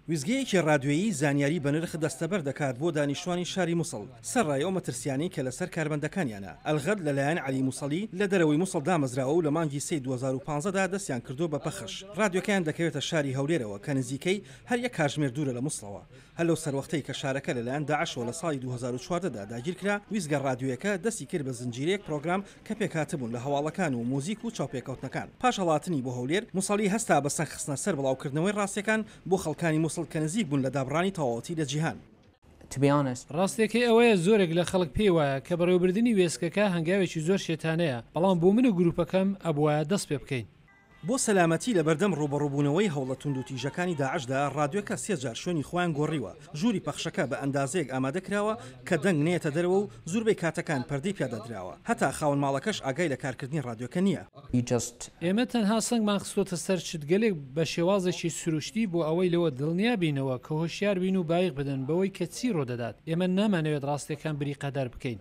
ویزگەیەکی رادیۆیی زانیاری بە نرخ دەستەبەر دەکات بۆ دانیشتوانی شاری مووسڵ سەرڕای ئەو مەترسیانەی کە لەسەر کاربەندەکانیانە ئەلغەد لەلایەن عەلی مووسڵی لە دەرەوەی مووسڵ دامەزراوە و لە مانگی سەی 2015دا دەستیان کردو بە پەخش رادیۆکەیان دەکەوێتە شاری هەولێرەوە کە نزیکەی هەر یەک کاتژمێر دوورە لە مووسڵەوە هەر لەو سەروەختەی کە شارەکە لەلایەن داعشەوە لە ساڵی 2014دا داگیر کرا ویزگە رادیۆیەکە دەستی کرد بە زنجیرەیەک پرۆگرام کە پێکهاتبوون لە هەواڵەکان و موزیک و چاوپێکەوتنەکان پاش هەڵاتنی بۆ هەولێر مووسڵی هەستا بە سەر خستنە سەر بڵاوکردنەوەی ڕاستیەکان بۆ خەڵکانی مووسڵ کە نزیک بوون لە دابڕانی تەواوەتی لە جیهان. ڕاستێکی ئەوەیە زۆرێک لە خەڵک پێی وایە کە بەڕێوەبردننی وێستگەکە هەنگاوێکی زۆر شێتانەیە بەڵام بۆ من و گروپەکەم ئەبوایە دەست پێ بکەین. بۆ سەلامەتی لە بەردەم ڕوبەڕووبوونەوەی هەوڵە تونند و تیژەکانی داعشدا رادیۆکە سێ جار شوێنی خۆیان گۆڕیوە ژووری پەخشەکە بە ئەندازەیەک ئامادە کراوە کە دەنگ نێتە دەرەوە و زۆربەی کاتەکان پەردەی پیادەدراوە هەتا خاوەن ماڵەکەش ئاگای لە کارکردنی رادیۆکە نییە. ئێمە تەنها سنگمان خستۆتە سەر چتگەلێک بە شێوازێکی سروشتی بۆ ئەوەی لەوە دڵنیا بینەوە کە هۆشیار بین و بایق بدەن بەوەی کە چی ڕۆدەدات ئێمە نامانەوێت ڕاستیەکان بریقەدار بکەین.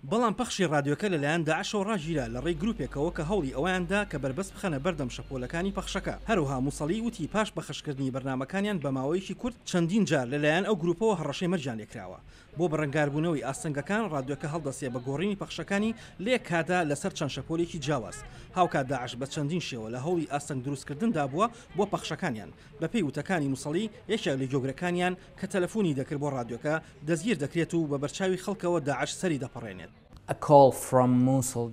بەڵام پەخشی رادیۆکە لەلایەن داعشەوە ڕاژیرا لە ڕێی گروپێکەوە کە هەوڵی ئەویاندا کە بەربەست بخەنە بەردەم شەپۆلەکانی پەخشەکە هەروها مووسڵی وتی پاش بەخشکردنی بەرنامەکانیان بە ماوەیەکی کورت چەندین جار لەلایەن ئەو گروپەوە هەڕەشەی مەرجان لێکراوە بۆ بەڕەنگاربوونەوەی ئاستەنگەکان رادیۆکە هەڵدەسێ بە گۆڕینی پەخشەکانی لێ کادا لەسەر چەند شەپۆلێکی جیاواز هاوکات داعش بە چەندین شێوە لە هەوڵی ئاستەنگ دروستکردندا بووە بۆ پەخشەکانیان بەپێی وتەکانی مووسڵی یەکێک لە جۆگرەکانیان کە تەلەفۆنی دەکرد بۆ رادیۆکە دەستگیر دەکرێت و بە بەرچاوی خەڵکەوە داعش سەری دەپەڕێنێت.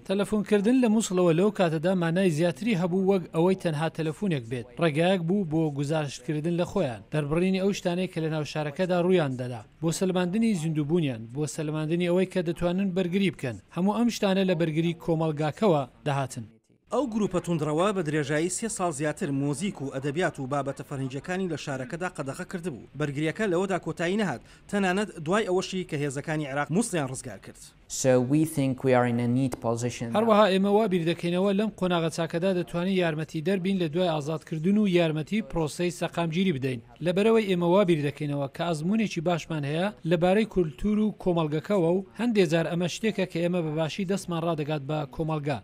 تەلەفۆنکردن لە مووسڵەوە لەو کاتەدا مانای زیاتری هەبوو وەک ئەوەی تەنها تەلەفۆنێک بێت ڕێگایەک بوو بۆ گزارشتکردن لە خۆیان دەربڕینی ئەو شتانەی کە لە ناو شارەکەدا ڕوویان دەدا بۆ سەلماندنی زیندووبوونیان بۆ سەلماندنی ئەوەی کە دەتوانن بەرگری بکەن هەموو ئەم شتانە لە بەرگری کۆمەڵگاکەوە دەهاتن. ئەو گروپە توندڕەوە بە درێژایی 3 ساڵ زیاتر مۆزیک و ئەدەبیات و بابەتە فەرهنگیەکانی لە شارەکەدا قەدەغە کردبوو بەرگریەکە لەوەدا کۆتایی نەهات تەنانەت دوای ئەوەشی کە هێزەکانی عێراق مووسڵیان ڕزگار کرد. هەروەها ئێمە وا بیر دەکەینەوە لەم قۆناغە چاکەدا دەتوانین یارمەتی دەربین لە دوای ئازادکردن و یارمەتی پرۆسەی سەقامگیری بدەین لەبەرەوەی ئێمە وا بیر دەکەینەوە کە ئەزمونێکی باشمان هەیە لەبارەی کولتور و کۆمەڵگەکەوە و هەندێک جار ئەمە شتێکە کە ئێمە بەباشی دەستمان ڕادەگات بە کۆمەڵگا.